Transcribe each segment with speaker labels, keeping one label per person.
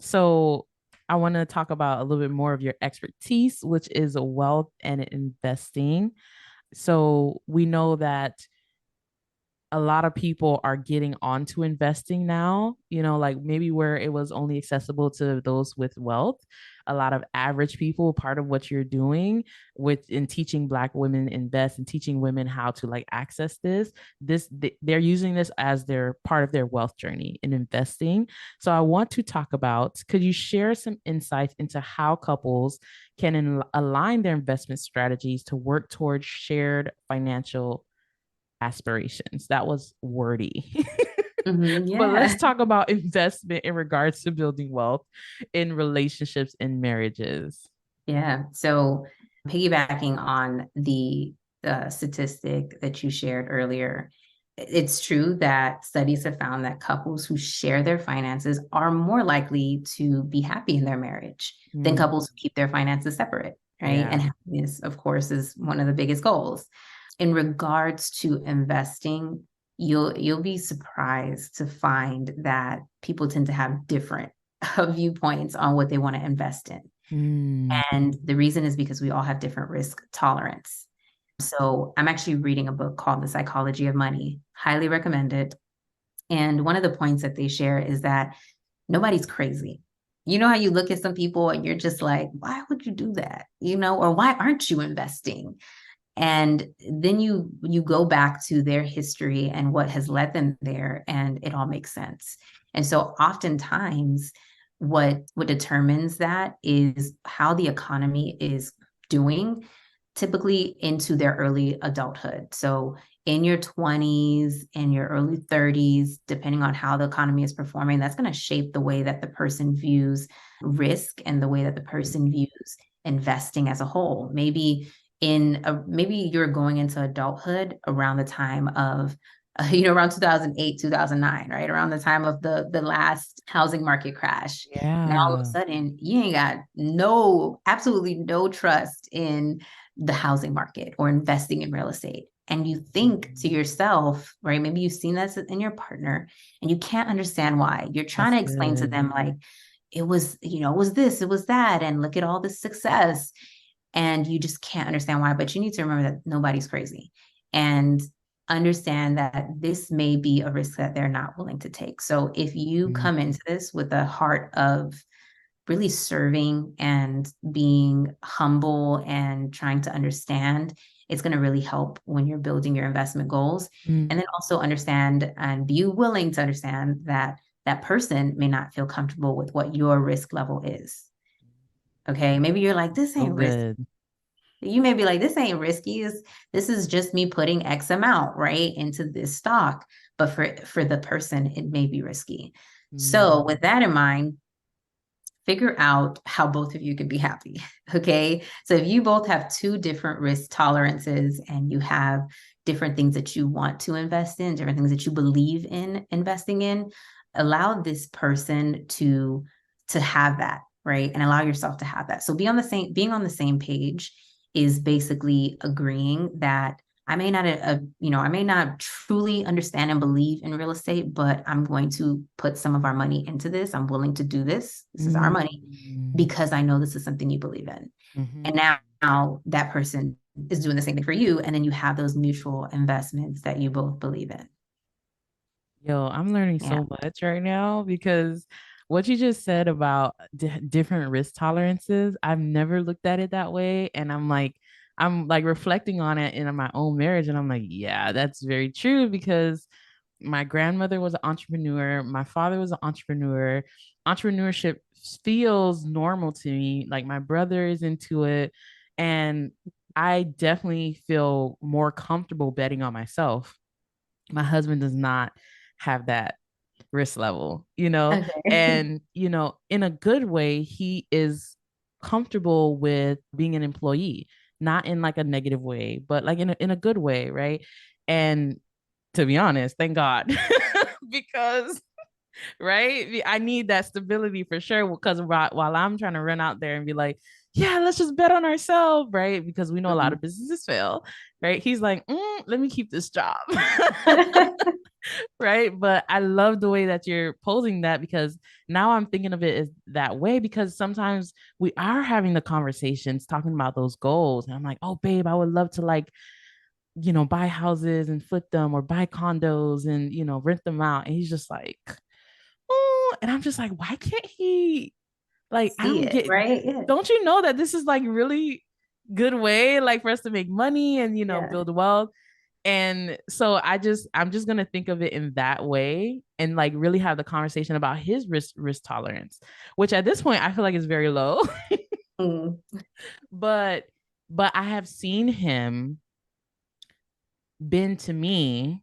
Speaker 1: So I want to talk about a little bit more of your expertise, which is wealth and investing. So we know that a lot of people are getting onto investing now, like maybe where it was only accessible to those with wealth. A lot of average people, part of what you're doing with in teaching Black women invest and teaching women how to like access they're using this as their part of their wealth journey in investing. So I want to talk about, could you share some insights into how couples can align their investment strategies to work towards shared financial aspirations? That was wordy. But let's
Speaker 2: Yeah.
Speaker 1: talk about investment in regards to building wealth in relationships and marriages.
Speaker 2: Yeah. So piggybacking on the statistic that you shared earlier, it's true that studies have found that couples who share their finances are more likely to be happy in their marriage than
Speaker 1: Mm,
Speaker 2: couples who keep their finances separate, right? And
Speaker 1: yeah.
Speaker 2: happiness, of course, is one of the biggest goals. In regards to investing, you'll be surprised to find that people tend to have different viewpoints on what they want to invest in.
Speaker 1: Mm,
Speaker 2: And the reason is because we all have different risk tolerance. So I'm actually reading a book called The Psychology of Money. Highly recommend it. And one of the points that they share is that nobody's crazy. You know how you look at some people and you're just like, why would you do that? Or why aren't you investing? And then you go back to their history and what has led them there, and it all makes sense. And so oftentimes what determines that is how the economy is doing, typically into their early adulthood. So in your 20s and your early 30s, depending on how the economy is performing, that's going to shape the way that the person views risk and the way that the person views investing as a whole. Maybe you're going into adulthood around the time of around 2008, 2009, right, around the time of the last housing market crash. Now all of a
Speaker 1: yeah.
Speaker 2: sudden you ain't got no absolutely no trust in the housing market or investing in real estate, and you think to
Speaker 1: Mm,
Speaker 2: yourself, right, maybe you've seen this in your partner and you can't understand why. You're trying
Speaker 1: that's
Speaker 2: to explain to
Speaker 1: good.
Speaker 2: them like it was this, it was that, and look at all this success, and you just can't understand why. But you need to remember that nobody's crazy, and understand that this may be a risk that they're not willing to take. So if you
Speaker 1: Mm,
Speaker 2: come into this with a heart of really serving and being humble and trying to understand, it's going to really help when you're building your investment goals.
Speaker 1: mm.
Speaker 2: And then also understand and be willing to understand that that person may not feel comfortable with what your risk level is. Okay. Maybe you're like, this
Speaker 1: So
Speaker 2: ain't risky.
Speaker 1: good.
Speaker 2: You may be like, this ain't risky. This is just me putting X amount right into this stock. But for the person, it may be risky.
Speaker 1: Mm,
Speaker 2: So with that in mind, figure out how both of you can be happy. Okay. So if you both have two different risk tolerances and you have different things that you want to invest in, different things that you believe in investing in, allow this person to have that, right? And allow yourself to have that. So being on the same page is basically agreeing that I may not truly understand and believe in real estate, but I'm going to put some of our money into this. I'm willing to do this. This is our money
Speaker 1: mm,
Speaker 2: because I know this is something you believe in. And
Speaker 1: mhm.
Speaker 2: now that person is doing the same thing for you. And then you have those mutual investments that you both believe in.
Speaker 1: Yo, I'm learning
Speaker 2: Yeah.
Speaker 1: so much right now because what you just said about different risk tolerances, I've never looked at it that way. And I'm like reflecting on it in my own marriage. And I'm like, yeah, that's very true because my grandmother was an entrepreneur. My father was an entrepreneur. Entrepreneurship feels normal to me. Like my brother is into it. And I definitely feel more comfortable betting on myself. My husband does not have that risk level,
Speaker 2: Okay.
Speaker 1: and, in a good way, he is comfortable with being an employee, not in like a negative way, but like in a good way, right? And to be honest, thank God, because right, I need that stability for sure. Because while I'm trying to run out there and be like, yeah, let's just bet on ourselves, right? Because we know a lot
Speaker 2: Mhm.
Speaker 1: of businesses fail, right? He's like, let me keep this job. Right. But I love the way that you're posing that, because now I'm thinking of it as that way, because sometimes we are having the conversations talking about those goals. And I'm like, oh, babe, I would love to, like, buy houses and flip them, or buy condos and, rent them out. And he's just like, oh, and I'm just like, why can't he, like, I
Speaker 2: See
Speaker 1: don't
Speaker 2: it,
Speaker 1: get,
Speaker 2: right? Yeah.
Speaker 1: don't you know that this is like really good way, like, for us to make money and,
Speaker 2: Yeah.
Speaker 1: build wealth? And so I'm just gonna think of it in that way, and like really have the conversation about his risk tolerance, which at this point I feel like is very low.
Speaker 2: Mm.
Speaker 1: but but I have seen him bend to me,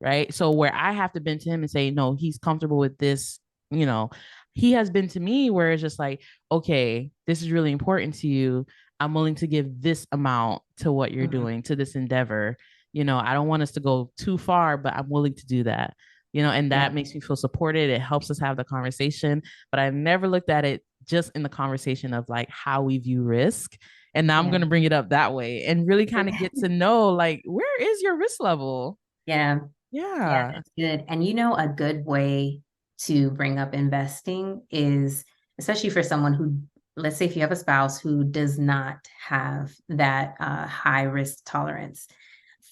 Speaker 1: right? So where I have to bend to him and say, no, he's comfortable with this, you know, he has been to me where it's just like, okay, this is really important to you. I'm willing to give this amount to what you're
Speaker 2: Mhm.
Speaker 1: doing, to this endeavor. I don't want us to go too far, but I'm willing to do that. And
Speaker 2: Yeah.
Speaker 1: that makes me feel supported. It helps us have the conversation. But I never looked at it just in the conversation of like how we view risk. And now I'm
Speaker 2: Yeah.
Speaker 1: going to bring it up that way and really kind of get to know, like, where is your risk level?
Speaker 2: Yeah. Yeah,
Speaker 1: Yeah.
Speaker 2: that's good. And a good way to bring up investing is, especially for someone who, let's say if you have a spouse who does not have that high risk tolerance,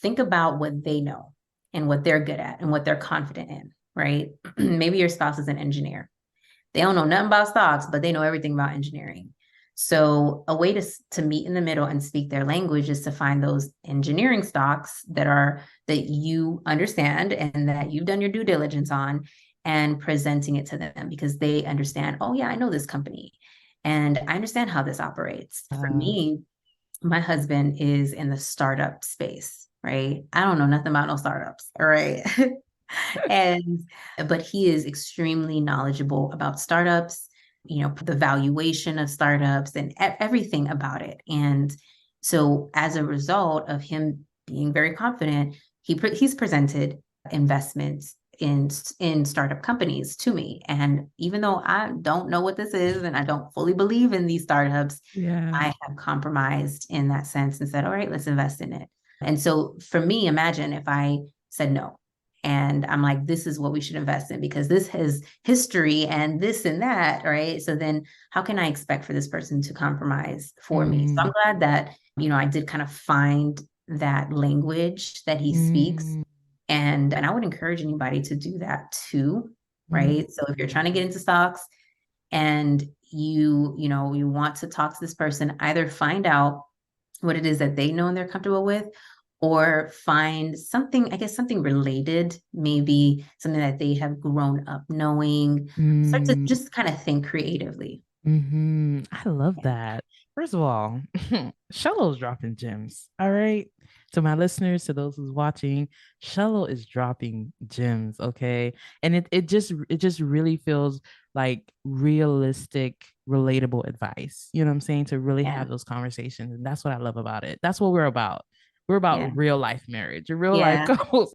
Speaker 2: think about what they know and what they're good at and what they're confident in, right? Maybe your spouse is an engineer. They don't know nothing about stocks, but they know everything about engineering. So a way to meet in the middle and speak their language is to find those engineering stocks that you understand and that you've done your due diligence on, and presenting it to them because they understand, oh yeah, I know this company and I understand how this operates. For
Speaker 1: Uh,
Speaker 2: me, my husband is in the startup space, right? I don't know nothing about no startups, all right? and but he is extremely knowledgeable about startups, the valuation of startups and everything about it. And so as a result of him being very confident, he's presented investments in startup companies to me. And even though I don't know what this is and I don't fully believe in these startups,
Speaker 1: yeah.
Speaker 2: I have compromised in that sense and said, all right, let's invest in it. And so for me, imagine if I said no. And I'm like, this is what we should invest in because this has history and this and that, right? So then how can I expect for this person to compromise for me? So I'm
Speaker 1: Mm,
Speaker 2: glad that, I did kind of find that language that he speaks.
Speaker 1: mm,
Speaker 2: And I would encourage anybody to do that too,
Speaker 1: mm,
Speaker 2: right? So if you're trying to get into stocks, and you want to talk to this person, either find out what it is that they know and they're comfortable with, or find something, I guess something related, maybe something that they have grown up knowing. Start to
Speaker 1: mm.
Speaker 2: just kind of think creatively.
Speaker 1: I love
Speaker 2: Yeah.
Speaker 1: that. First of all, Shelo's dropping gems. All right. To my listeners, to those who's watching, Shelo is dropping gems. Okay. And it just really feels like realistic, relatable advice. You know what I'm saying? To really
Speaker 2: Yeah.
Speaker 1: have those conversations. And that's what I love about it. That's what we're about. We're
Speaker 2: Yeah.
Speaker 1: about real life marriage, real life
Speaker 2: Yeah.
Speaker 1: couples.